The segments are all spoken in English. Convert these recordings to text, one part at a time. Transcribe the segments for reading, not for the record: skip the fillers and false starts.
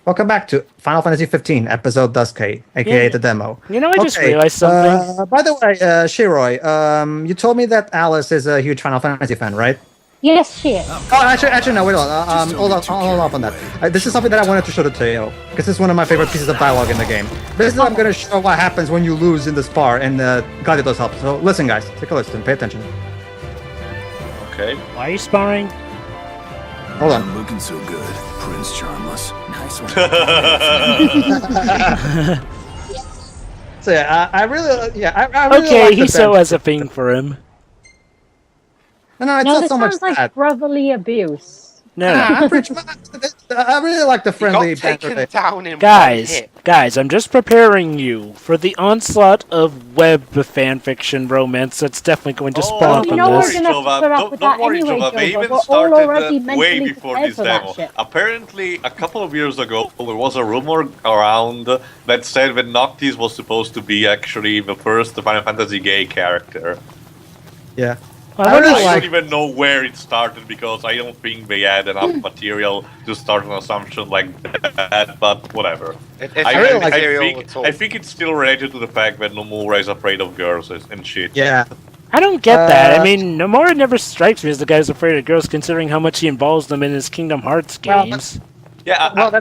Welcome back to Final Fantasy 15 episode Duscae, aka the demo. You know, I just realized something. By the way, Shiroi, you told me that Alice is a huge Final Fantasy fan, right? Yes, she is. Oh, actually, no, wait on. Hold up on that. This is something that I wanted to show to Teo, because this is one of my favorite pieces of dialogue in the game. Basically, I'm going to show what happens when you lose in the spar, and Gladiator's help. So listen, guys, take a listen, pay attention. Okay. Why are you sparring? Hold on. I'm looking so good, Prince Charmless. Nice one. So yeah, I really Okay, like he the so band. has a thing for him. No, it's No, not this so much sounds like that. brotherly abuse. No, I'm pretty, I really like the He friendly got banter. taken down in one guys, hit. I'm just preparing you for the onslaught of web fanfiction romance that's definitely going to spawn you from know this. we're gonna have to put up with Don't that worry, anyway, Jova. They Jova. even We're all started already way mentally before prepared this for that demo. shit. Apparently, a couple of years ago, there was a rumor around that said that Noctis was supposed to be actually the first Final Fantasy gay character. Yeah. I I wonder really I like. don't even know where it started because I don't think they had enough material to start an assumption like that, but whatever. It's I, not really like material at all. I think it's still related to the fact that Nomura is afraid of girls and shit. Yeah. I don't get that. I mean, Nomura never strikes me as the guy who's afraid of girls, considering how much he involves them in his Kingdom Hearts Well, games. Yeah, Well,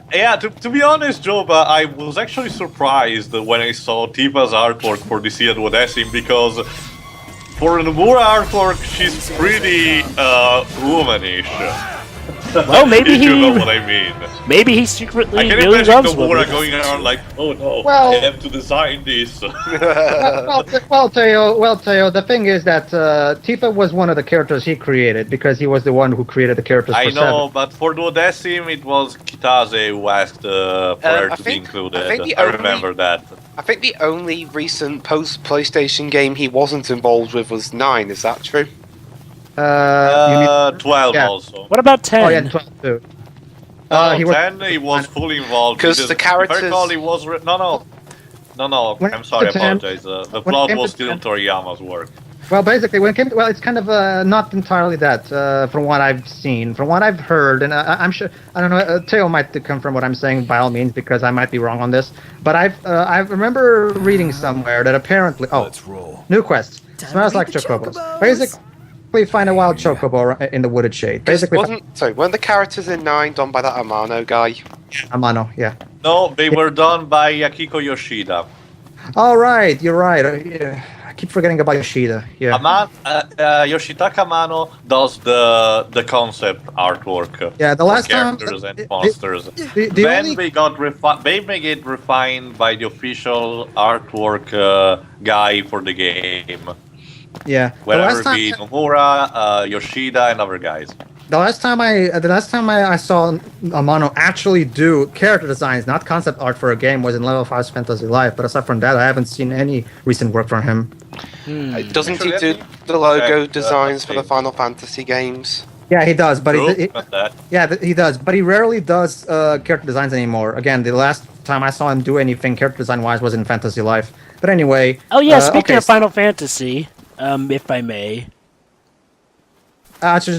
to be honest, Joba, I was actually surprised when I saw Tifa's artwork for the Sea Duodecim because for Nomura artwork, she's pretty womanish. Well, maybe if you he- know what I mean. Maybe he secretly I can really imagine loves Nomura women. going around like, oh no, Well- I have to design this. Well, Teo, the thing is that Tifa was one of the characters he created because he was the one who created the characters I for know, but for Duodecim, it was Kitase who asked for her I to be think- included. I think the I only- remember that. I think the only recent post-PlayStation game he wasn't involved with was 9, is that true? 12 yeah. also. What about 10? Oh yeah, 12 too. He was. Then he was fully involved 'Cause because the characters- If I recall, he was no. When I'm sorry, I it came to 10 apologize. The when it plot came was to still 10 Toriyama's work. Well, basically, when it came to, well, it's kind of not entirely that, from what I've seen, from what I've heard, and I'm sure, I don't know, Teo might confirm what I'm saying by all means, because I might be wrong on this, but I remember reading somewhere that apparently, Let's roll. new quest, smells like chocobos. Basically, find a wild chocobo in the wooded shade. Basically, Weren't the characters in 9 done by that Amano guy? Amano, yeah. No, they were done by Akiko Yoshida. All right, you're right. Yeah. I keep forgetting about Yoshida. Yeah. Yoshitaka Amano does the concept artwork. Yeah, the for last time- characters and monsters. The Then only they got they make it refined by the official artwork guy for the game. yeah. The Whether last it time, be Nomura, Yoshida, and other guys. the last time I saw Amano actually do character designs, not concept art for a game, was in Level 5 Fantasy Life. But aside from that, I haven't seen any recent work from him. Doesn't he Actually, do the logo check, designs for the okay. Final Fantasy games? Yeah, he does, but True, he but that. he does, but he rarely does character designs anymore. Again, the last time I saw him do anything character design wise was in Fantasy Life. But anyway. Oh yeah, speaking okay, of Final Fantasy, if I may.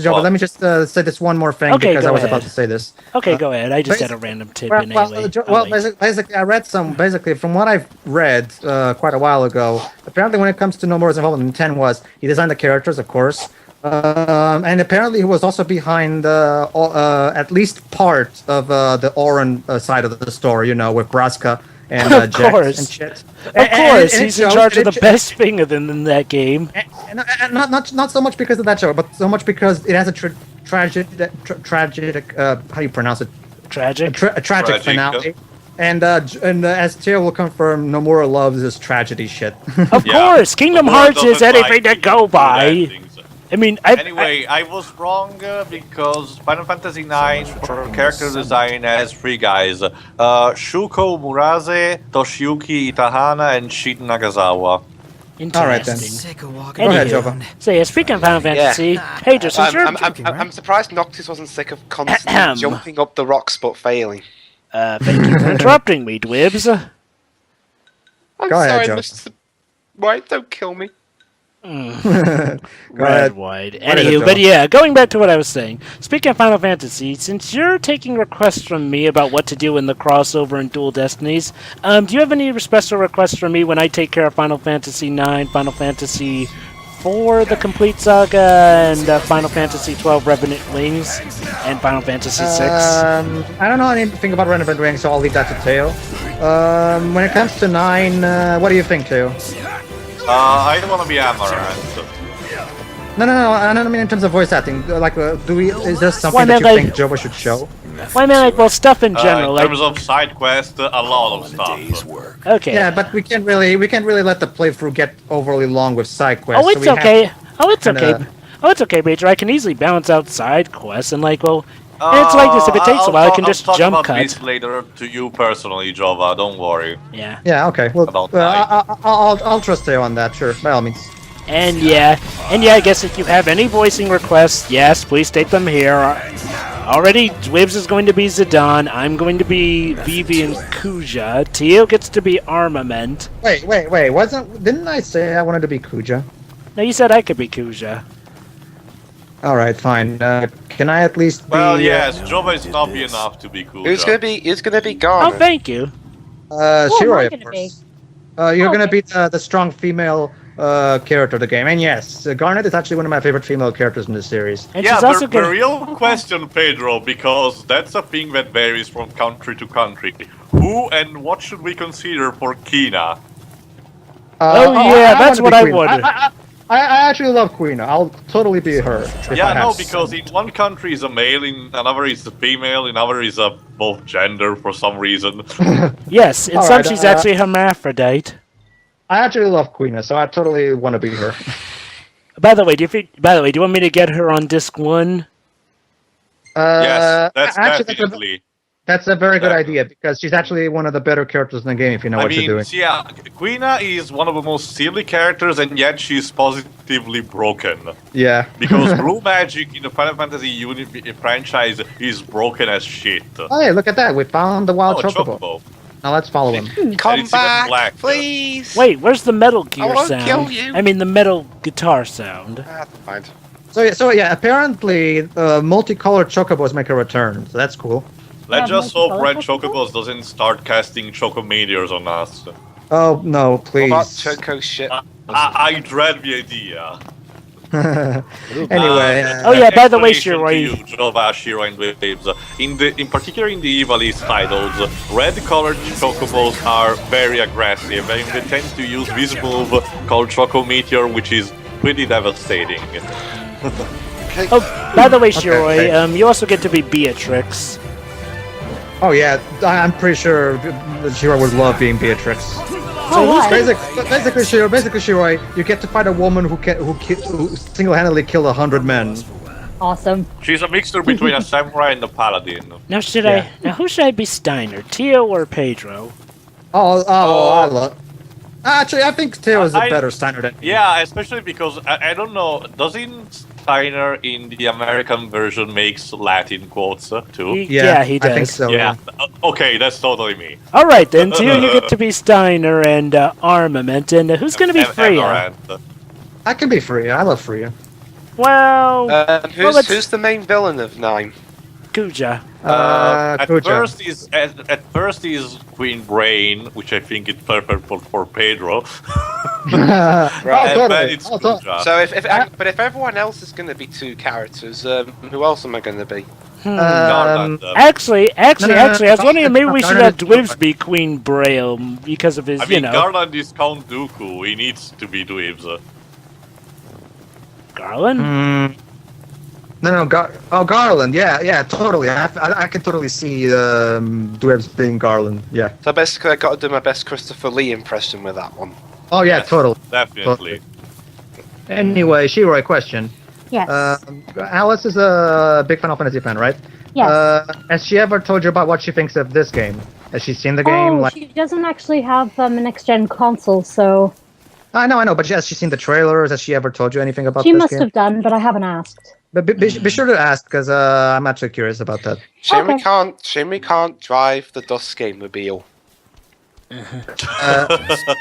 Joe, let me just say this one more thing Okay, because go I was ahead. about to say this. Okay, go ahead. I just had a basi- random tidbit Well, anyway. basically, I read some. Basically, from what I've read quite a while ago, apparently, when it comes to Nomura's involvement in 10, was he designed the characters, of course, and apparently he was also behind at least part of the Auron side of the story. You know, with Braska and Of Jax course. and shit. Of course, and it he's in shows- charge of and the it best thing in that game. and not so much because of that show, but so much because it has a tragic how do you pronounce it? Tragic. A tragic Tragic, finale. And as Teo will confirm, Nomura loves his tragedy shit. Of Yeah. course, Kingdom Nomura Hearts is doesn't anything like to go bad by. things. I mean, Anyway, I was wrong because Final Fantasy IX for character design has 3 guys: Shuko Murase, Toshiyuki Itahana, and Shin Nagasawa. interesting. Alright, then. Sick of walking Go ahead, Anywho, Jova. So yeah, speaking of Final Fantasy, hey, just since you're I'm surprised Noctis wasn't sick of constantly jumping up the rocks but failing. thank you for interrupting me, Dwibs. I'm Go ahead, sorry, Joe. Mr. White, don't kill me. Go Red, ahead. white. did Anywho, it but go? yeah, going back to what I was saying. Speaking of Final Fantasy, since you're taking requests from me about what to do in the crossover and Dual Destinies, do you have any special requests from me when I take care of Final Fantasy IX, Final Fantasy IV, the Complete Saga, and Final Fantasy XII, Revenant Wings, and Final Fantasy VI? I don't know anything about Revenant Wings, so I'll leave that to Teo. When it comes to 9, what do you think, Teo? I want to be Amaranth. No, I don't mean in terms of voice acting. Like, is there something Well, I that you meant, think Jova should show? Well, I mean, like, well, stuff in general. In terms Like, of side quest, a lot of Day's stuff. work. okay. Yeah, but we can't really let the playthrough get overly long with side quests. Oh, so it's we have- okay. Oh, it's kinda- okay. Oh, it's okay, Pedro. I can easily balance out side quests and like, well, and it's like this. If it takes a while, I can just I'll jump talk cut. about this later to you personally, Jova. Don't worry. Yeah. Yeah, okay. Well, About nine. I'll trust Teo on that. Sure, by all means. And yeah, I guess if you have any voicing requests, yes, please state them here. Already, Dwibs is going to be Zidane. I'm going to be Vivi and Kuja. Teo gets to be Armament. Wait. Didn't I say I wanted to be Kuja? No, you said I could be Kuja. All right, fine. Can I at least be? Well, yes, Jova is not be enough to be cool. Who's gonna be? Who's gonna be Oh, Garnet? thank you. Who am I Shiroi, of gonna course. You're Oh, gonna okay. be the strong female character of the game, and yes, Garnet is actually one of my favorite female characters in this series. And Yeah, she's also the gonna. real question, Pedro, because that's a thing that varies from country to country. Who and what should we consider for Kina? That's what I wanted. wanted. I actually love Queen. I'll totally be her. if I Yeah, no, have because in one country is a male, in another is a female, in another is a both gender for some reason. Yes, in All some right, she's actually hermaphrodite. I actually love Queen, so I totally want to be her. By the way, do you want me to get her on disc 1? Yes, that's actually, definitely. that's a very good Definitely. idea because she's actually one of the better characters in the game if you know I what mean, you're doing. yeah, Quina is one of the most silly characters, and yet she's positively broken. Yeah. Because Blue Magic in the Final Fantasy franchise is broken as shit. Oh, hey, look at that. We found the wild Oh, Chocobo. Chocobo. Now let's follow him. And Come it's even back, black. please. Wait, where's the Metal Gear won't sound? kill you. I mean, the metal guitar sound. Ah, fine. So yeah, apparently multicolored chocobos make a return. So that's cool. Let's Yeah, just hope multicolored Red Chocobos? Chocobos doesn't start casting Chocometeors on us. Oh no, What please. about Choco shit? I dread the idea. Anyway. Oh, yeah, by the way, explanation Shiroi. to you, Jova, Shiro, and Waves. In particular in the Ivalice titles, red-colored Chocobos are very aggressive, and they tend to use this move called Chocometeor, which is pretty devastating. Oh, by the way, Shiroi, okay. you also get to be Beatrix. Oh yeah, I'm pretty sure Shiro would love being Beatrix. Oh, why? Basically, Shiroi, you get to fight a woman who single-handedly killed 100 men. Awesome. She's a mixture between a samurai and a paladin. Now, Yeah. who should I be, Steiner, Teo or Pedro? I love. Actually, I think Teo is a I- better Steiner than me. Yeah, especially because I don't know, doesn't Steiner in the American version makes Latin quotes too? Yeah, he does. I think so. Yeah. Okay, that's totally me. All right, then, Teo, you get to be Steiner and Armament, and who's going to be Freya? Amaranth. I can be Freya. I love Freya. Well, Who's let's- who's the main villain of 9? Kuja. At Kuja. first is Queen Brain, which I think is perfect for Pedro. Oh, And totally. then it's Oh, to- Kuja. So but if everyone else is going to be 2 characters, who else am I going to be? Garland, Actually, I was wondering maybe we should Garland have is- Dwibs be Queen Braille because of his, I mean, you know, Garland is Count Dooku. He needs to be Dweebs. Garland. No, Garland. Yeah, totally. I can totally see Dweebs being Garland. Yeah. So basically, I got to do my best Christopher Lee impression with that one. Oh yeah, Yes. totally. Definitely. Anyway, Shiroi, question. Yes. Alice is a big Final Fantasy fan, right? yes. Has she ever told you about what she thinks of this game? Has she seen the game? Oh, she doesn't actually have a next-gen console, so I know, but has she seen the trailers? Has she ever told you anything about she this must game? have done, but I haven't asked. But be sure to ask, because I'm actually curious about that. Shame Okay. we can't drive the Duscae mobile. Just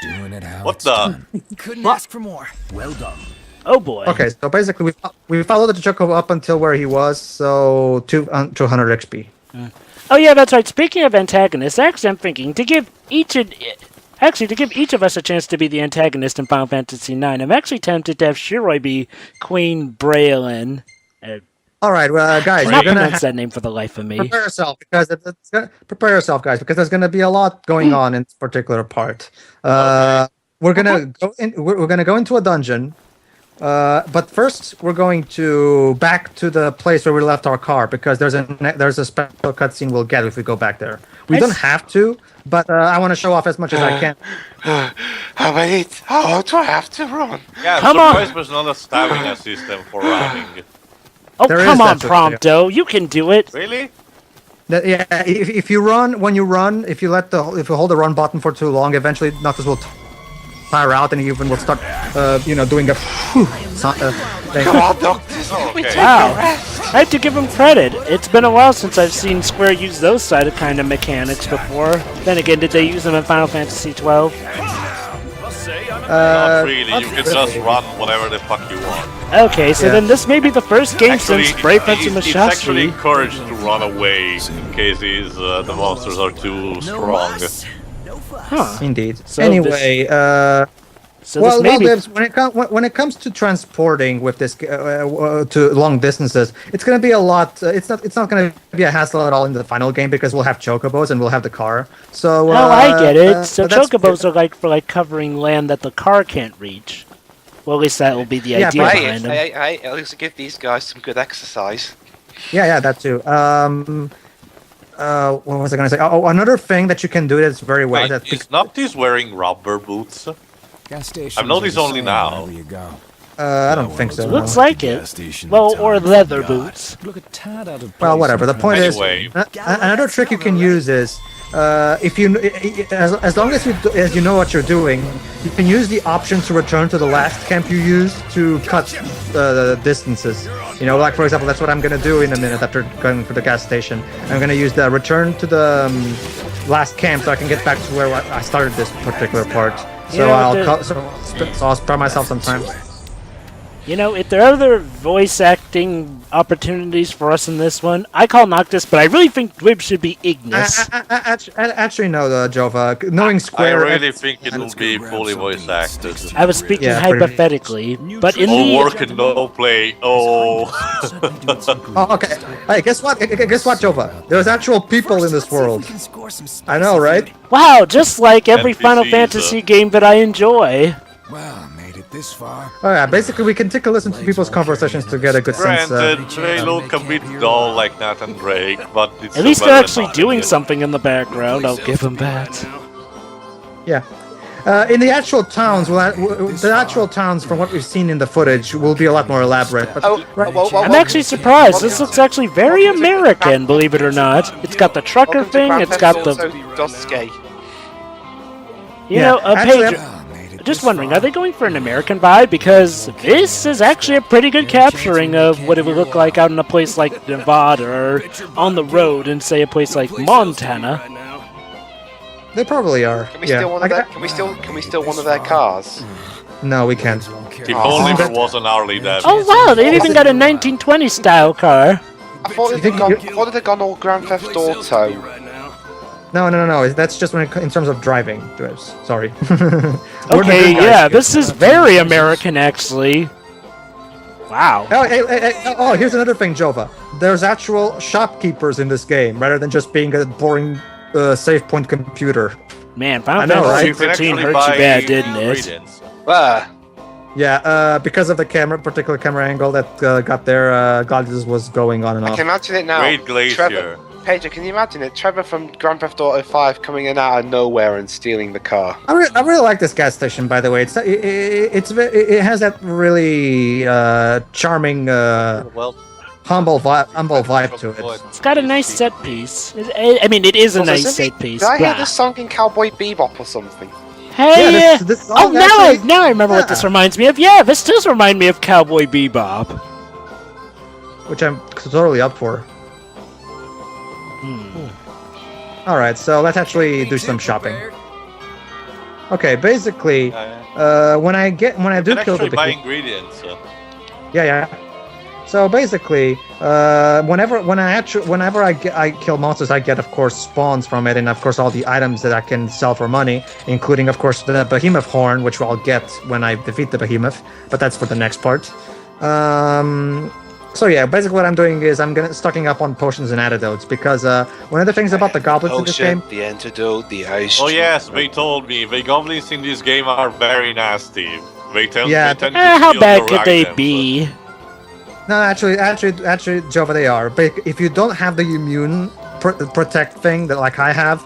doing it how What it's the? done. Couldn't ask for more. Well done. Oh boy. Okay, so basically we followed the Chocobo up until where he was, so 200 XP. Oh yeah, that's right. Speaking of antagonists, actually, I'm thinking to give each of us a chance to be the antagonist in Final Fantasy IX. I'm actually tempted to have Shiroi be Queen Braylon. All right, well, guys, Cannot you're gonna pronounce that name for the life of me. prepare yourself because prepare yourself, guys, because there's gonna be a lot going on in this particular part. We're gonna go in. We're gonna go into a dungeon. But first, we're going to back to the place where we left our car because there's a special cutscene we'll get if we go back there. We don't have to, but I want to show off as much as I can. How do I have to run? Yeah, Come I'm on. surprised there's not a stamina system for running. Oh, There come is on, that Prompto. You can do it. Really? Yeah, if you run, when you run, if you hold the run button for too long, eventually Noctis will tire out and he even will start, doing a thing. Come on, Noctis. We take Wow. a rest. I have to give him credit. It's been a while since I've seen Square use those kind of mechanics before. Then again, did they use them in Final Fantasy XII? Not really. You can just run whatever the fuck you want. Okay, so then this may be the first game since Brave Fencer it's actually Musashi. encouraged to run away in case the monsters are too strong. Huh. Indeed. So Anyway, So well, this may be... Dibs, when it comes to transporting with this to long distances, it's going to be a lot. It's not going to be a hassle at all in the final game because we'll have chocobos and we'll have the car. So Oh, I get it. So that's- chocobos are for covering land that the car can't reach. Well, at least that will be the Yeah, idea but- behind them. Hey, at least give these guys some good exercise. Yeah, that too. What was I going to say? Oh, another thing that you can do that's very well. Wait, is Noctis wearing rubber boots? Gas stations I've noticed are the only same now. wherever you go. I don't think so. Looks no. like Gas it. station Well, in or town, leather God. boots. Look a tad out of Well, place whatever. The in point Anyway. is, another trick you can use is, if you, as long as you know what you're doing, you can use the option to return to the last camp you used to cut the distances. You know, like for example, that's what I'm gonna do in a minute after going for the gas station. I'm gonna use the return to the last camp so I can get back to where I started this particular part. So Yeah, I'll spare myself some time. You know, if there are other voice acting opportunities for us in this one, I call Noctis, but I really think Dwib should be Ignis. Actually, no, Jova. Knowing I Square, really think it will be fully voice acted. I was speaking Yeah, pretty- hypothetically, but in Oh, the... work and no play. Oh. Oh, okay. Hey, guess what? Guess what, Jova? There's actual people in this world. I know, right? Wow, just like every NPCs, Final Fantasy game that I enjoy. Well, made it this far. Oh yeah. Basically, we can take a listen to people's conversations to get a good sense. Granted, they look a bit dull like Nathan Drake, but it's At least still they're better actually than doing nothing. something in the background, I'll give them that. Yeah. In the actual towns, the actual towns, from what we've seen in the footage, will be a lot more elaborate. But I'm actually surprised. This looks actually very American, believe it or not. It's got the trucker thing, it's got the... Duscae. You know, actually, Pedro... Just wondering, are they going for an American vibe? Because this is actually a pretty good capturing of what it would look like out in a place like Nevada or on the road in, say, a place like Montana. they probably are. Can we Yeah. steal one of their? Can we steal one of their cars? No, we can't. If only there was an Harley Davidson. Oh wow, they've even got a 1920 style car. I thought it had gone all Grand Theft Auto. No. That's just in terms of driving. Sorry. Okay, yeah, this is very American actually. Wow. Oh, hey, here's another thing, Jova. There's actual shopkeepers in this game, rather than just being a boring save point computer. Man, Final I know, Fantasy right? You can 13 actually hurt buy you bad, didn't it? ingredients. Yeah, because of the particular camera angle that got there, Gladius was going on and I off. can imagine it now. Great Glacier. Trevor, Pedro, can you imagine it? Trevor from Grand Theft Auto 5 coming in out of nowhere and stealing the car. I really like this gas station, by the way. It has that really charming, Well, humble vibe to it. It's got a nice set piece. I mean, it is a nice set piece. Did I hear Blah. this song in Cowboy Bebop or something? Hey, Yeah, this oh, song actually- now I remember what this yeah. reminds me of. Yeah, this does remind me of Cowboy Bebop. Which I'm totally up for. All right, so let's actually do some shopping. Okay, basically, when I do You can kill the actually buy behemoth, ingredients. yeah. So basically, whenever I kill monsters, I get, of course, spawns from it, and of course all the items that I can sell for money, including, of course, the behemoth horn, which I'll get when I defeat the behemoth. But that's for the next part. So yeah, basically what I'm doing is I'm stocking up on potions and antidotes because one of the things about the goblins in this game. The antidote, the ice. Oh yes, they told me the goblins in this game are very nasty. They tend to How steal bad your could they items. be? No, actually, Jova, they are. But if you don't have the immune protect thing that like I have,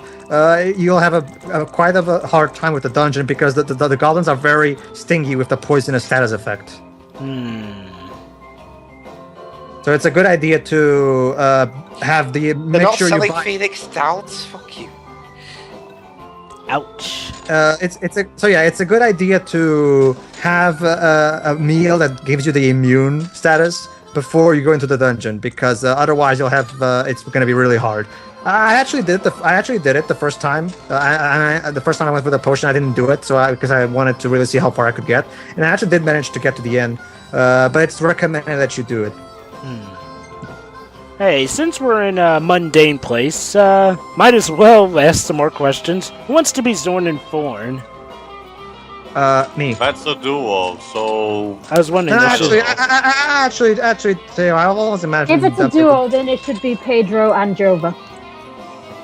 you'll have quite a hard time with the dungeon because the goblins are very stingy with the poisonous status effect. So it's a good idea to have the They're make not sure you selling buy. Phoenix Downs. Fuck you. Ouch. It's a good idea to have a meal that gives you the immune status before you go into the dungeon because otherwise you'll have it's going to be really hard. I actually did it the first time. The first time I went with a potion, I didn't do it because I wanted to really see how far I could get, and I actually did manage to get to the end. But it's recommended that you do it. Hey, since we're in a mundane place, might as well ask some more questions. Who wants to be Zorn and Thorn? Me. That's a duo, so I was wondering. No, this is- actually, Theo, I always imagine. If it's a duo, then it should be Pedro and Jova.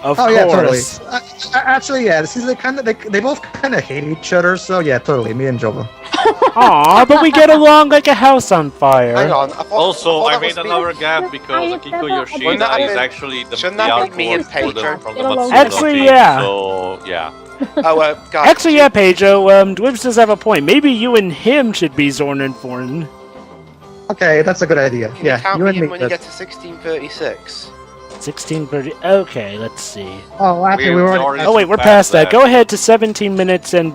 Of Oh course. yeah, totally. Actually, yeah. This is they both kind of hate each other, so yeah, totally. Me and Jova. Aw, but we get along like a house on fire. Hang on. also I that made was me. another gap because Akiko Wouldn't that Yoshida have is been- actually the shouldn't that have been me and artwork for Pedro? from the Get along. Matsuno Actually, team, yeah. So yeah. Oh, guys. Actually, yeah, Pedro. Dwibs does have a point. Maybe you and him should be Zorn and Thorn. Okay, that's a good idea. Can Yeah, you count you me and in me. when you get to 1636? 16:30. Okay, let's see. Oh, actually, we We're were. already- Oh wait, we're past that. Go ahead to 17 minutes and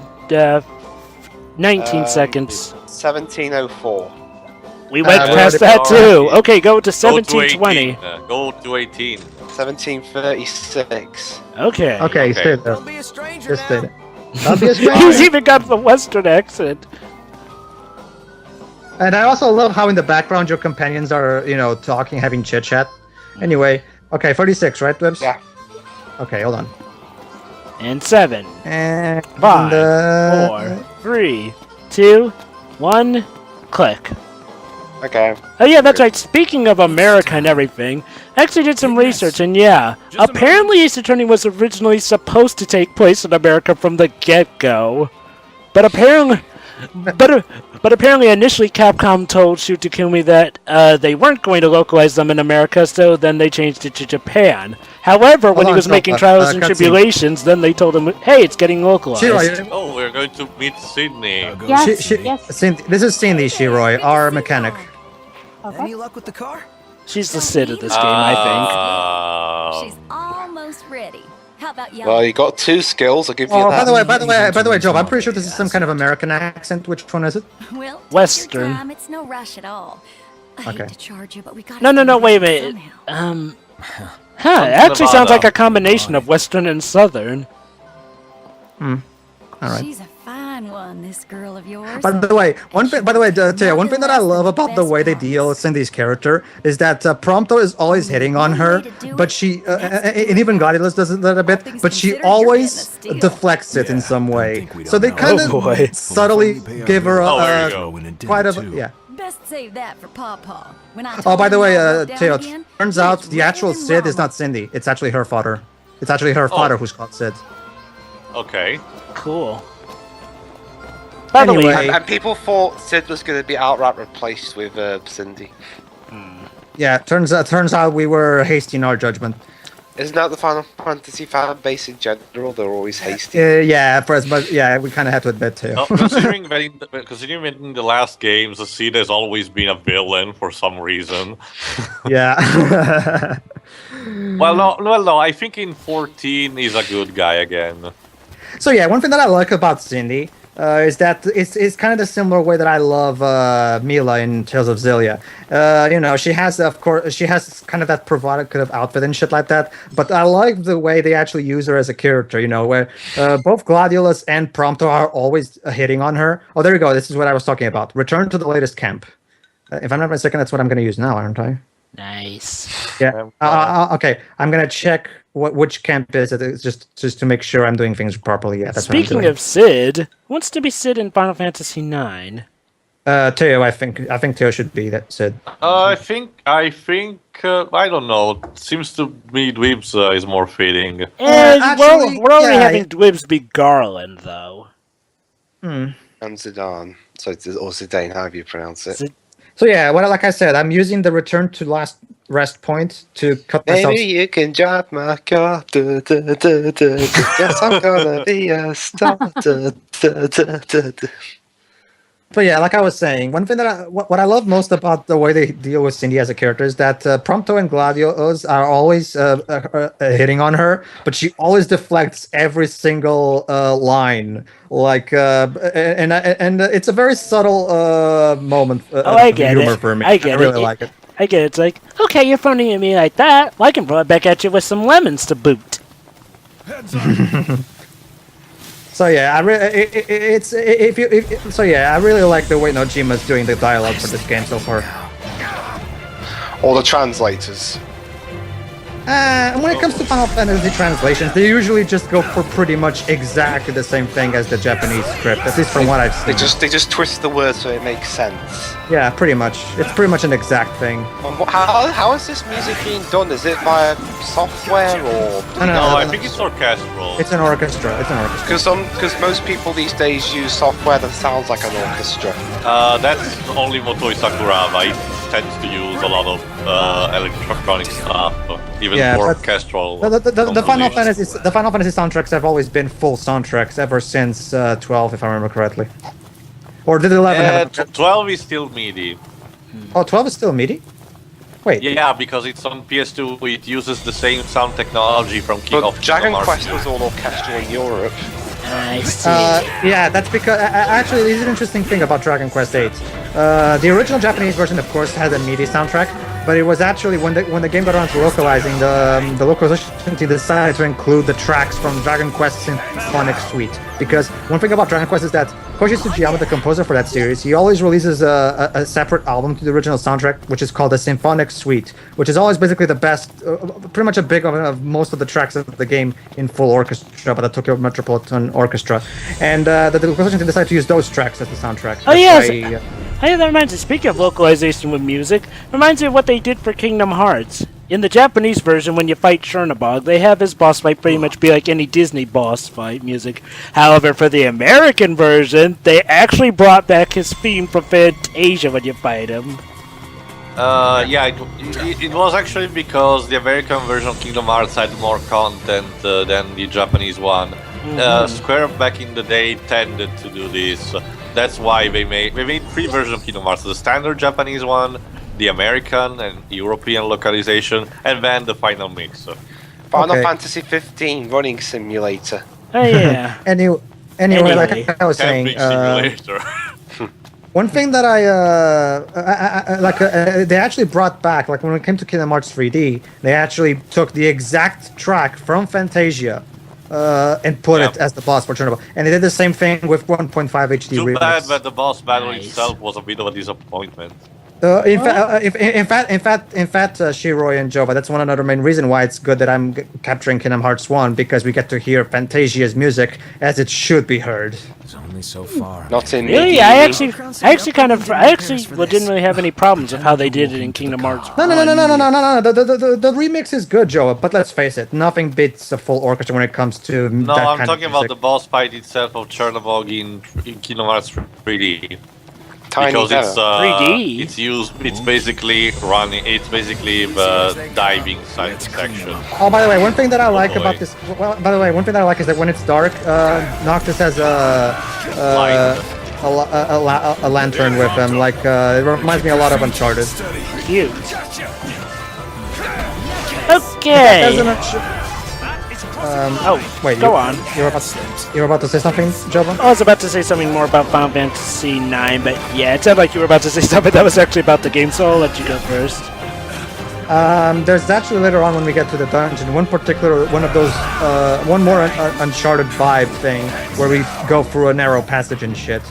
19 seconds. 1704. We went we're past already- that too. Okay, go to Go to 17:20. 18. Go to 18. 1736. Okay. Okay, stay there. Don't be a stranger Just stay now. there. Don't be a He's stranger. even got the Western accent. And I also love how in the background your companions are, talking, having chit chat. Anyway, okay, 46, right, Dwibs? Yeah. Okay, hold on. And 7, And 5, 4, 3, 2, 1, click. Okay. Oh yeah, that's right. Speaking of America and everything, I actually did some research, and yeah, apparently Ace Attorney was originally supposed to take place in America from the get-go, but apparently initially Capcom told Shoot Takumi that they weren't going to localize them in America, so then they changed it to Japan. However, when he on, was making Jopa. Trials and Cutscene. Tribulations, then they told him, hey, it's getting localized. Shiroi, Oh, we're going to meet Sydney. Yes, yes. This is Cindy Shiroi, our mechanic. Okay. Any luck with the car? She's the Sid of this game, I She's almost ready. How about y'all? Well, you got 2 skills. I'll give you Oh, that. by the way, Joe, I'm pretty sure this is some kind of American accent. Which one is it? Well, take Western. your time, it's no rush at all. I Okay. hate to charge you, but we got think. No, wait a minute. It actually sounds like a combination of Western and Southern. All right. She's a fine one, this girl of yours. By the way, Taya, one thing that I love about the way they deal with Cindy's character is that Prompto is always hitting on her, but she, and even Gladiolus does it a bit, but she always deflects it in some way. So they kind Oh, boy. of subtly give her Oh, there a, you go. quite a, yeah. Best save that for Pawpaw. When I Oh, by the way, told him to Teo, down again, turns he out was the actual right and Sid is wrong. not Cindy. It's actually her father. It's actually her father who's called Sid. Okay. Cool. By the way, Anyway. And people thought Sid was going to be outright replaced with Cindy. Yeah, turns out we were hasty in our judgment. Isn't that the Final Fantasy fan base in general? They're always hasty. Yeah, for as much, yeah, we kind of had to admit too. Well, considering that in the last games, the Sid has always been a villain for some reason. Yeah. Well, no. I think in 14 he's a good guy again. So yeah, one thing that I like about Cindy is that it's kind of the similar way that I love Mila in Tales of Xillia. You know, she has kind of that provocative outfit and shit like that. But I like the way they actually use her as a character. You know, where both Gladiolus and Prompto are always hitting on her. Oh, there you go. This is what I was talking about. Return to the latest camp. If I'm not mistaken, that's what I'm going to use now, aren't I? Nice. Yeah. Okay. I'm going to check which camp is it, just to make sure I'm doing things properly. Yeah. That's Speaking what I'm of Sid, who wants to be Sid in Final Fantasy IX? Teo, I think Teo should be that Sid. I think I don't know. Seems to me Dweebs is more fitting. Actually, we're already yeah, having Dwibs be Garland, though. And Zidane. So or Zidane, however you pronounce it. So yeah, like I said, I'm using the return to last rest point to cut myself. Maybe you can drive my car. Yes, I'm gonna be a star. But yeah, like I was saying, one thing that what I love most about the way they deal with Cindy as a character is that Prompto and Gladiolus are always hitting on her, but she always deflects every single line. Like, and it's a very subtle moment. I get humor it. for me. I get really it. like it. I get it. It's like, okay, you're phoning at me like that. Well, I can throw it back at you with some lemons to boot. So yeah, I really like the way Nojima's doing the dialogue for this game so far. Or the translators. When it comes to Final Fantasy translations, they usually just go for pretty much exactly the same thing as the Japanese script, at least from what I've seen. They just twist the words so it makes sense. Yeah, pretty much. It's pretty much an exact thing. How is this music being done? Is it via software or? No, I think it's orchestral. It's an orchestra. Because most people these days use software that sounds like an orchestra. That's only Motoi Sakuraba. He tends to use a lot of electronic stuff, even for orchestral. The Final Fantasy soundtracks have always been full soundtracks ever since 12, if I remember correctly. Or did 11 have 12 is still MIDI. Oh, 12 is still MIDI? Wait. Yeah, because it's on PS2, it uses the same sound technology from King of Dragon Kingdom Quest Hearts. was all orchestral in Europe. I see. Yeah, that's because actually, this is an interesting thing about Dragon Quest VIII. The original Japanese version, of course, had a MIDI soundtrack, but it was actually when the game got around to localizing, the localization team decided to include the tracks from Dragon Quest Symphonic Suite. Because one thing about Dragon Quest is that Koji Tsujiyama, the composer for that series, he always releases a separate album to the original soundtrack, which is called the Symphonic Suite, which is always basically the best, pretty much a big of most of the tracks of the game in full orchestra by the Tokyo Metropolitan Orchestra. And the localization team decided to use those tracks as the soundtrack. Oh, yes! Hey, that reminds me, speaking of localization with music, reminds me of what they did for Kingdom Hearts. In the Japanese version, when you fight Chernobog, they have his boss fight pretty much be like any Disney boss fight music. However, for the American version, they actually brought back his theme from Fantasia when you fight him. Yeah, it was actually because the American version of Kingdom Hearts had more content than the Japanese one. Square back in the day tended to do this. That's why they made 3 versions of Kingdom Hearts: the standard Japanese one, the American and European localization, and then the final mix. Final Fantasy 15 running simulator. Oh yeah. Anyway, like I was saying, Simulator. one thing that they actually brought back, like when it came to Kingdom Hearts 3D, they actually took the exact track from Fantasia and put it as the boss for Chernobyl. And they did the same thing with 1.5 HD Too remix. bad that the boss battle itself was a bit of a disappointment. In fact, Shiroi and Jova, that's one another main reason why it's good that I'm capturing Kingdom Hearts 1, because we get to hear Fantasia's music as it should be heard. It's only so far. Not in Really, I actually didn't really have any problems with how they did it in Kingdom Hearts. No. The remix is good, Joe. But let's face it, nothing beats a full orchestra when it comes to No, that I'm kind talking of about music. the boss fight itself of Chernobog in Kingdom Hearts 3D. Tiny Because it's 3D? It's basically running. It's basically the diving side section. Oh, by the way, one thing that I like about this. Well, by the way, one thing that I like is that when it's dark, Noctis has a lantern with him. Like it reminds me a lot of Uncharted. Cute. Okay. Wait, go on. You're about to say something, Jova? I was about to say something more about Final Fantasy IX, but yeah, it sounded like you were about to say something that was actually about the game, so I'll let you go first. There's actually later on when we get to the dungeon, one of those, one more Uncharted vibe thing where we go through a narrow passage and shit,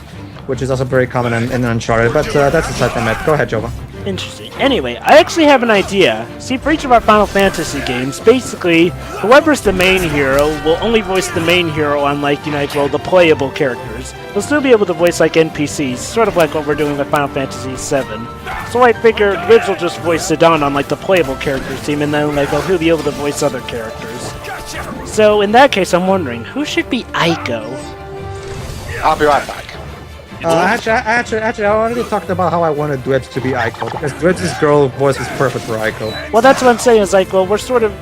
which is also very common in Uncharted, but that's aside from it. Go ahead, Jova. Interesting. Anyway, I actually have an idea. See, for each of our Final Fantasy games, basically, whoever's the main hero will only voice the main hero on, like, the playable characters. They'll still be able to voice, like, NPCs, sort of like what we're doing with Final Fantasy VII. So I figured Wibbs will just voice Zidane on, like, the playable characters team, and then, like, he'll be able to voice other characters. So, in that case, I'm wondering, who should be Aiko? I'll be right back. Actually, I already talked about how I wanted Dwebs to be Aiko, because Dwebs' girl voice is perfect for Aiko. Well, that's what I'm saying, is like, well, it's sort of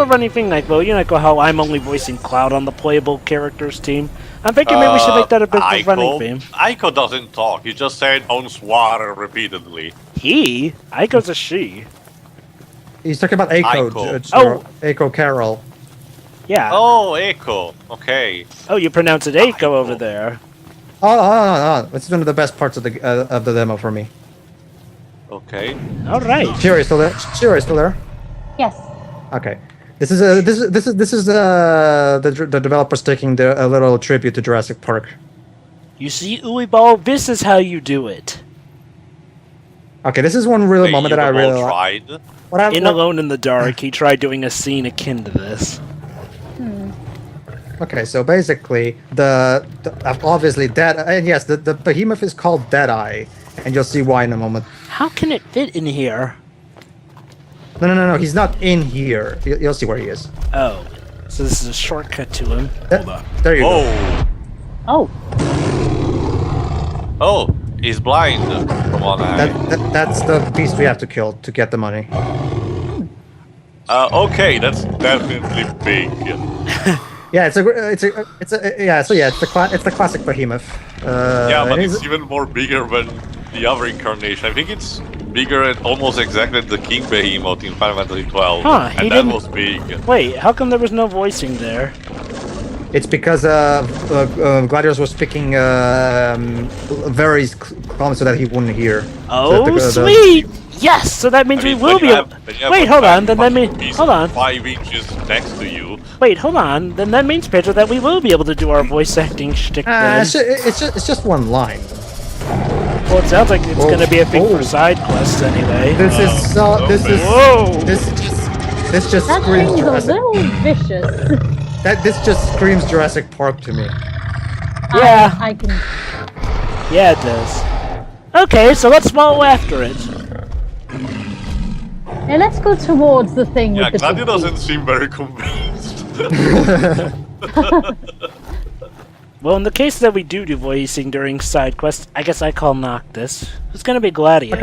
a running thing, like, well, how I'm only voicing Cloud on the playable characters team. I'm thinking maybe we should make that a bit of a running theme. Aiko doesn't talk, he just said bonsoir repeatedly. He? Aiko's a she. He's talking about Aiko. Aiko Carol. Yeah. Oh, Aiko. Okay. Oh, you pronounce it Aiko over there. Oh, it's one of the best parts of the demo for me. Okay. All right. Shira is still there. Shira is still there. Yes. Okay. This is the developers taking a little tribute to Jurassic Park. You see, Uwe this is how you do it. Okay, this is one real moment that I really tried. Alone in the Dark, he tried doing a scene akin to this. Okay, so basically, obviously and yes, the behemoth is called Deadeye, and you'll see why in a moment. How can it fit in here? No, he's not in here. You'll see where he is. Oh, so this is a shortcut to him. There you go. Oh. Oh, he's blind from one eye. That's the beast we have to kill to get the money. Okay, that's definitely big. Yeah, it's the classic behemoth. Yeah, but it's even more bigger than the other incarnation. I think it's bigger and almost exactly the King Behemoth in Final Fantasy 12. Huh, and that was big. Wait, how come there was no voicing there? It's because Gladius was speaking very calm so that he wouldn't hear. Oh, sweet! Yes, so that means we will be able... Wait, hold on, then that means... Hold on. 5 inches next to you. Wait, hold on, then that means, Pedro, that we will be able to do our voice acting shtick then. It's just one line. Well, it sounds like it's going to be a thing for side quests anyway. This just That screams seems a Jurassic. little vicious. This just screams Jurassic Park to me. Yeah. I can. Yeah, it does. Okay, so let's follow after it. Now let's go towards the thing Yeah, with the Gladius big doesn't teeth. seem very convinced. Well, in the case that we do voicing during side quests, I guess I call Noctis. It's gonna be Gladius.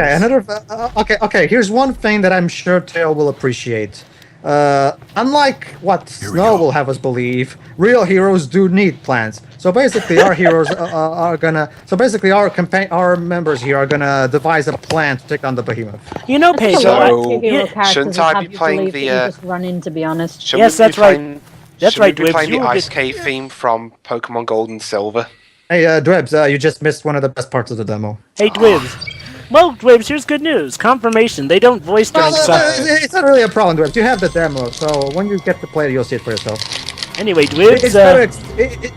Okay, okay. Here's one thing that I'm sure Tail will appreciate. Unlike what Snow will have us believe, real heroes do need plans. So basically, our heroes are gonna. So basically, our members here are gonna devise a plan to take on the behemoth. You know, That's Pedro. a lot So, of hero characters shouldn't that I have be you playing believe the, that you just run in, to be honest. Yes, that's right. That's right, Should we be Dwibs, playing you the will Ice get- Cave theme from Pokemon Gold and Silver? Hey, Dwebs, you just missed one of the best parts of the demo. Hey, Dwibs. Well, Dwibs, here's good news. Confirmation. They don't voice during side. It's not really a problem, Dwebs. You have the demo, so when you get to play it, you'll see it for yourself. Anyway, Dwibs.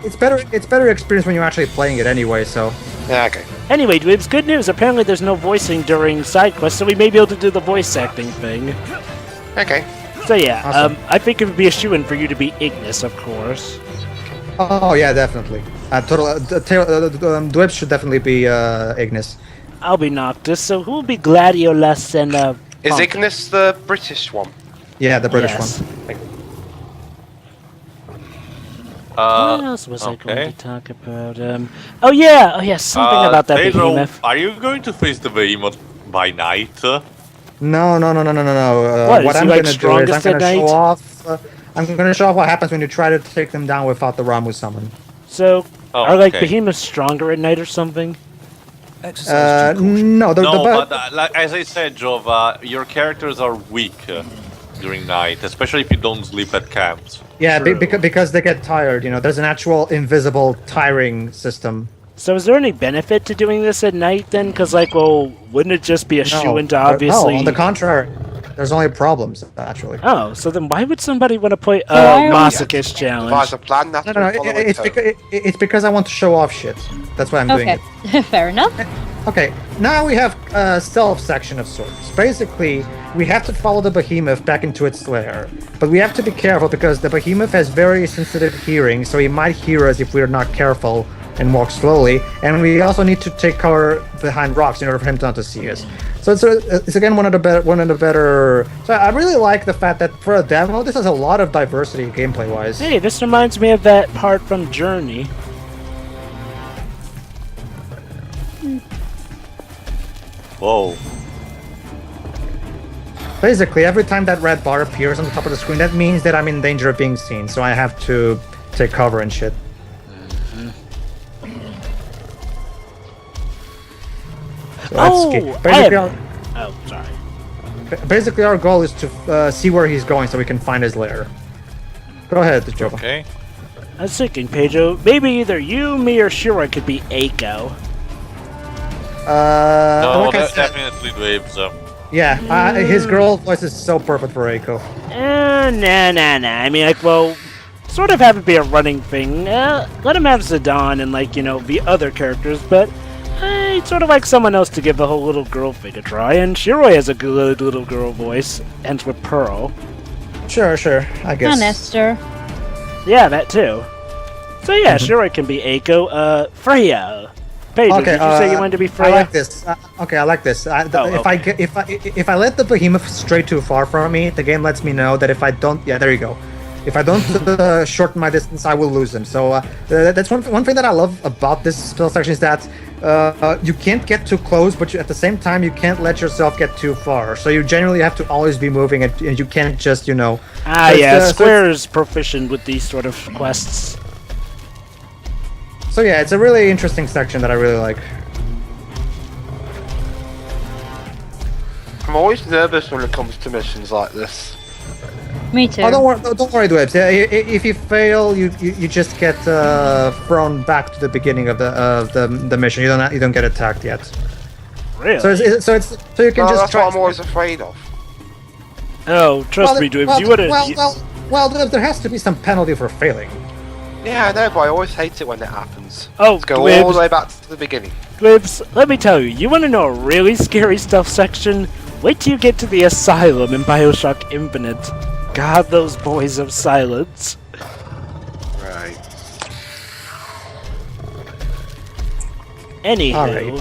It's better experience when you're actually playing it anyway. So. Yeah, okay. Anyway, Dwibs, good news. Apparently, there's no voicing during side quests, so we may be able to do the voice acting thing. Okay. So yeah, Awesome. I think it would be a shoo-in for you to be Ignis, of course. Oh yeah, definitely. Dwebs should definitely be Ignis. I'll be Noctis. So who will be Gladiolus and Is Pumpkin? Ignis the British one? Yeah, the British Yes. one. What else was I going to talk about? Oh yeah, something about that Pedro, behemoth. are you going to face the behemoth by night? No. What, is What he, I'm like, gonna do is I'm strongest at gonna show night? off. I'm gonna show off what happens when you try to take them down without the Ramu summon. So Oh, are like okay. behemoths stronger at night or something? Exercise due course. No, No, but like, as I said, Jova, your characters are weak during night, especially if you don't sleep at camps. Yeah, True. because they get tired. You know, there's an actual invisible tiring system. So is there any benefit to doing this at night then? Because, like, well, wouldn't it just be a shoe into obviously... No, on the contrary, there's only problems, actually. Oh, so then why would somebody want to play a why are we- masochist challenge? Devise a plan that No, will no, follow it's because I want to show off shit. That's why I'm doing Okay, it. fair enough. Okay, now we have a stealth section of sorts. Basically, we have to follow the behemoth back into its lair. But we have to be careful because the behemoth has very sensitive hearing, so he might hear us if we're not careful and walk slowly. And we also need to take cover behind rocks in order for him not to see us. So it's again one of the better. So I really like the fact that for a demo, this has a lot of diversity gameplay-wise. Hey, this reminds me of that part from Journey. Whoa. Basically, every time that red bar appears on the top of the screen, that means that I'm in danger of being seen, so I have to take cover and shit. So that's Oh, key. sorry. Basically, our goal is to see where he's going so we can find his lair. Go ahead, Jova. Okay. I was thinking, Pedro, maybe either you, me, or Shiro could be Eiko. No, like I said, definitely Waves. yeah, his girl voice is so perfect for Eiko. Nah. I mean, like, well, sort of have it be a running thing. Let him have Zidane and, like, you know, the other characters, but I'd sort of like someone else to give the whole little girl thing a try. And Shiroi has a good little girl voice, ends with Pearl. Sure, I guess. And Esther. Yeah, that too. So yeah, Shiroi can be Eiko. Freya. Pedro, Okay, did you say you wanted to be Freya? I like this. I like this. If I let the behemoth stray too far from me, the game lets me know that if I don't, yeah, there you go. If I don't shorten my distance, I will lose him. So that's one thing that I love about this spell section is that you can't get too close, but at the same time you can't let yourself get too far. So you generally have to always be moving, and you can't just Square is proficient with these sort of quests. So yeah, it's a really interesting section that I really like. I'm always nervous when it comes to missions like this. Me too. Oh, don't worry, Dwebs. If you fail, you just get thrown back to the beginning of the mission. You don't get attacked yet. Really? So you can just That's try. what I'm always afraid of. Oh, trust me, Dwebs, you would've... Well, there has to be some penalty for failing. Yeah, I know, but I always hate it when it happens. Oh, Let's go Dwebs. all the way back to the beginning. Dwebs, let me tell you, you want to know a really scary stuff section? Wait till you get to the Asylum in Bioshock Infinite. God, those boys of silence. Right. Anywho,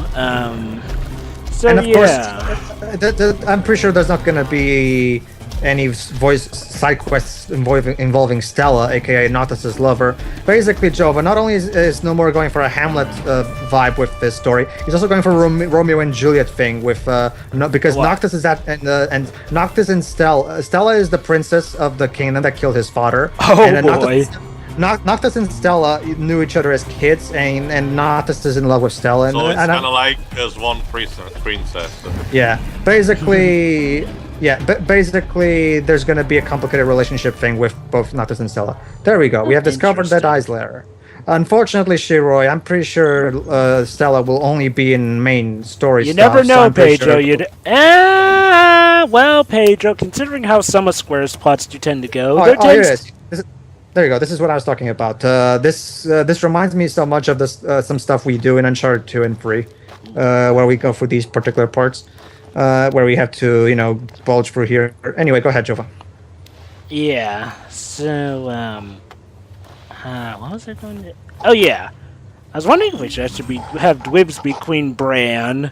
so And of yeah. course, I'm pretty sure there's not gonna be any voice side quests involving Stella, aka Noctis's lover. Basically, Jova not only is no more going for a Hamlet vibe with this story, he's also going for Romeo and Juliet thing with because What? Noctis is that and Noctis and Stella is the princess of the kingdom that killed his father. Oh, and, boy. Noctis and Stella knew each other as kids, and Noctis is in love with Stella. So it's and kind of like as one princess. yeah, basically, basically, there's gonna be a complicated relationship thing with both Noctis and Stella. There we go. We have discovered that Eye's lair. Unfortunately, Shiroi, I'm pretty sure Stella will only be in main story. You stuff, never so know, I'm pretty Pedro. sure- Well, Pedro, considering how some of Square's plots do tend to go, Oh, their taste... yes. There you go. This is what I was talking about. This reminds me so much of this some stuff we do in Uncharted 2 and 3, where we go through these particular parts, where we have to bulge through here. Anyway, go ahead, Jova. Yeah, so, what was I going to... Oh, yeah. I was wondering if we should actually have Dwibs be Queen Bran.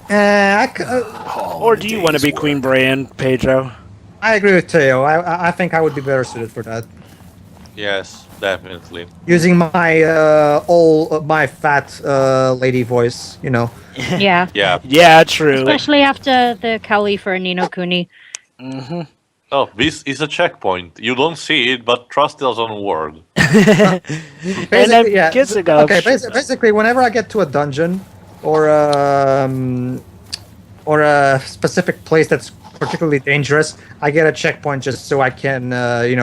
Or do you want to be Queen Bran, Pedro? I agree with Teo. I think I would be better suited for that. Yes, definitely. Using my my fat lady voice, Yeah. Yeah. Yeah, true. Especially after the Khalifa and Nino Kuni. Mm-hmm. Oh, this is a checkpoint. You don't see it, but trust us on word. And I'm guessing Okay, basically, whenever I get to a dungeon or a specific place that's particularly dangerous, I get a checkpoint just so I can,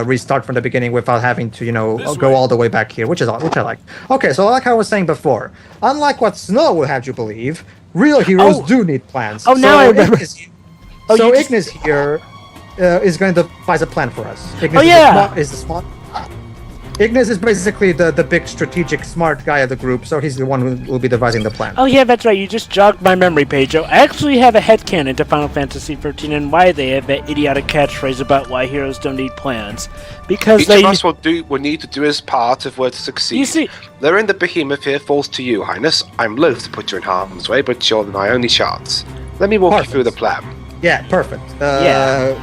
restart from the beginning without having to, go all the way back here, which I like. Okay, so like I was saying before, unlike what Snow would have you believe, real heroes do need plans. Oh, now I remember. Ignis here is going to devise a plan for us. Ignis is the smart. Ignis is basically the big strategic smart guy of the group, so he's the one who will be devising the plan. Oh yeah, that's right. You just jogged my memory, Pedro. I actually have a headcanon to Final Fantasy XIII and why they have that idiotic catchphrase about why heroes don't need plans. Because each of us will need to do his part if we're to succeed. You see, Luring the Behemoth here falls to you, Highness. I'm loath to put you in harm's way, but you're my only chance. Let me walk you through the plan. Yeah, perfect.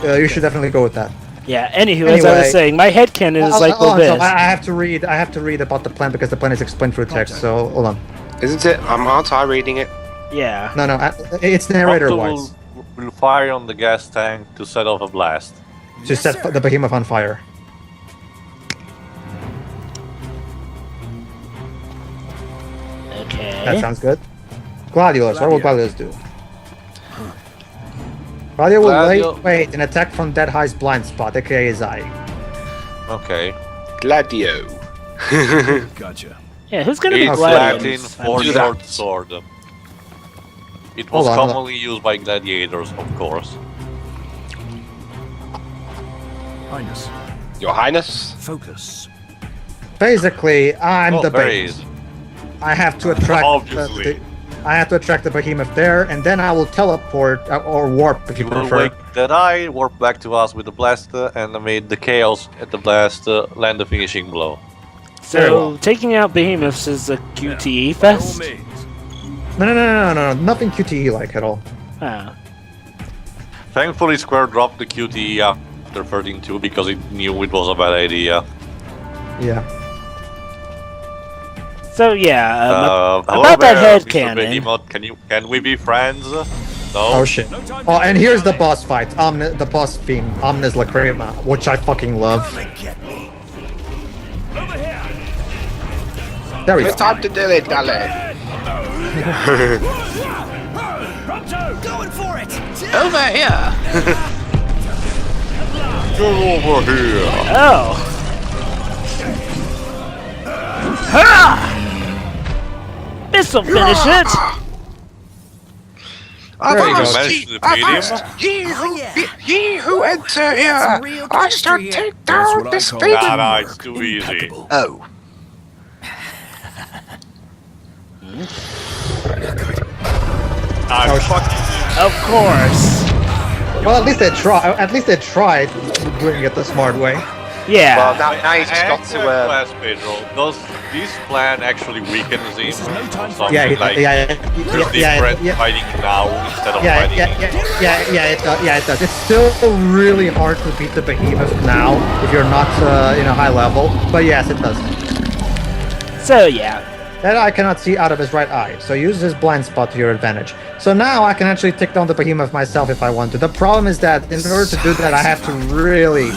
You should definitely go with that. Yeah, anyway, as I was saying, my headcanon is this. I have to read about the plan because the plan is explained through text, so hold on. Isn't it? Aren't I reading it? Yeah. No, it's narrator-wise. Will fire on the gas tank to set off a blast. To set the Behemoth on fire. Okay. That sounds good. Gladiolus, what will Gladiolus do? Gladio will wait an attack from Dead High's blind spot, aka his eye. Okay. Gladio. Gotcha. Yeah, who's gonna be It's Gladio? Latin for short sword. It was commonly used by gladiators, of course. Highness. Your Highness? Focus. Basically, I'm the very bait. I have to attract Obviously. I have to attract the Behemoth there, and then I will teleport or warp if you will prefer. wake that eye, warp back to us with the blaster, and made the chaos at the blast land the finishing blow. So, taking out Behemoths is a QTE fest? No, nothing QTE like at all. Ah. Thankfully, Square dropped the QTE after 13.2 because it knew it was a bad idea. Yeah. So yeah, hello about there, that Mr. headcanon. Behemoth, can we be friends? No. Oh shit. Oh, and here's the boss fight. The boss theme, Omnis Lacrima, which I fucking love. There we go. It's time to do it, darling. Going for it! Over here! Get over here! Oh. Ha! This'll finish it. There you go. Managed to defeat him? Ye who enter here, I shall take down this thing. Nah, it's too easy. Oh. I'm fucking... Of course. Well, at least they try. At least they tried doing it the smart way. Yeah. Well, now you just got to. Ask Pedro, does this plan actually weaken him? Or something Yeah, like different fighting now instead of fighting? It does. It's still really hard to beat the Behemoth now if you're not high level. But yes, it does. So yeah. That I cannot see out of his right eye, so use his blind spot to your advantage. So now I can actually take down the Behemoth myself if I want to. The problem is that in order to do that, I have to really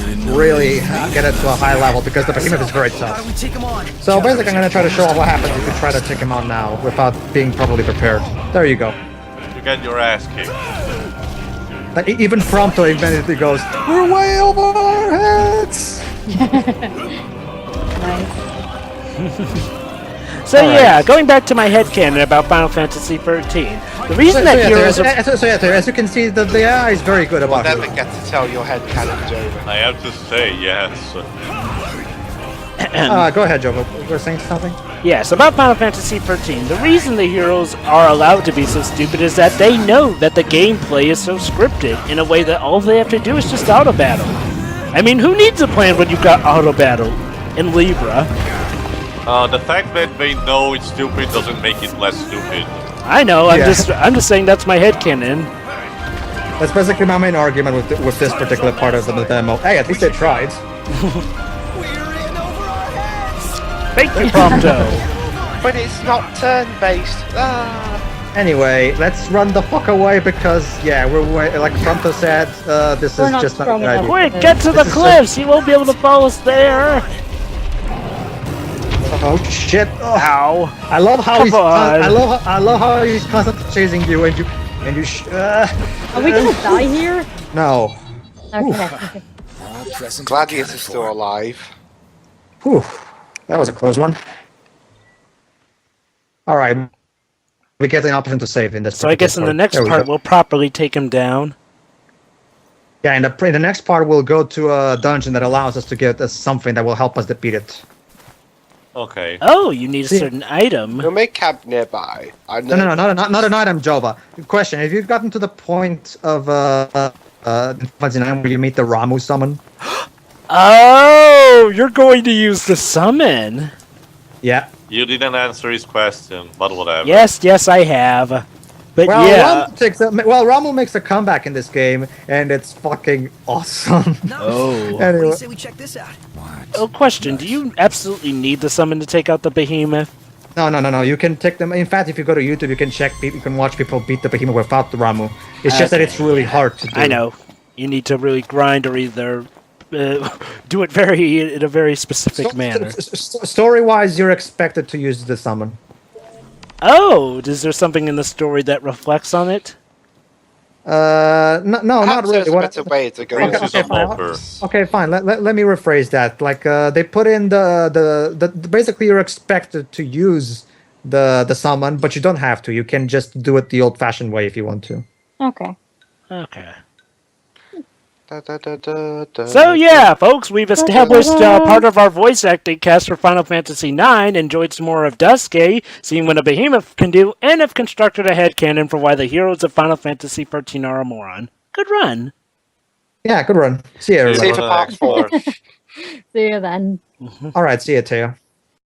get it to a high level because the Behemoth is very tough. So basically, I'm going to try to show off what happens if you try to take him out now without being properly prepared. There you go. You get your ass kicked. Like, even Prompto immediately goes, "We're way over our heads!" Nice. So yeah, going back to my headcanon about Final Fantasy XIII, the reason that heroes are... As you can see, the AI is very good about Never it. get to tell your head canon's over. I have to say, yes. Go ahead, Jovo. You were saying something? Yes, about Final Fantasy XIII, the reason the heroes are allowed to be so stupid is that they know that the gameplay is so scripted in a way that all they have to do is just auto-battle. I mean, who needs a plan when you've got auto-battle in Libra? The fact that they know it's stupid doesn't make it less stupid. I know, I'm just saying that's my headcanon. That's basically my main argument with this particular part of the demo. Hey, at least they tried. Thank you, Prompto. But it's not turn-based. Anyway, let's run the fuck away because, yeah, we're way, like Prompto said, this We're is not just not strong a good enough. idea. Quick, get to the cliffs! You won't be able to follow us there! Oh shit! Oh. Ow! I love how Come he's. on. I love how he's constantly chasing you, and you. Are we gonna die here? No. Okay. Gladius is still alive. Whew. That was a close one. All right. We get an option to save in this. So I guess in the next part, we'll properly take him down. Yeah, in the next part, we'll go to a dungeon that allows us to get something that will help us defeat it. Okay. Oh, you need a certain item. We'll make camp nearby. No, not an item, Jova. Question: have you gotten to the point of where you meet the Ramu summon? Oh, you're going to use the summon. Yeah. You didn't answer his question, but whatever. Yes, I have. But Well, yeah. Ramu makes a comeback in this game, and it's fucking awesome. Oh. What do Anyway. you say we check this out? Oh, question. Do you absolutely need the summon to take out the behemoth? No. You can take them. In fact, if you go to YouTube, you can you can watch people beat the behemoth without the Ramu. It's just that it's really hard to do. I know. You need to really grind or either do it in a very specific manner. Story-wise, you're expected to use the summon. Oh, is there something in the story that reflects on it? No, not Perhaps really. there's a better way to go. This is a buffer. Okay, fine. Let me rephrase that. Like, they put in the basically you're expected to use the summon, but you don't have to. You can just do it the old-fashioned way if you want to. Okay. Okay. Da, da, da, da, da, So yeah, folks, we've established part of our voice acting cast for Final Fantasy IX, enjoyed some more of Duscae, seen what a behemoth can do, and have constructed a headcanon for why the heroes of Final Fantasy XIII are a moron. Good run. Yeah, good run. See you, See everybody. you for part 4. See you then. All right, see you, Teo.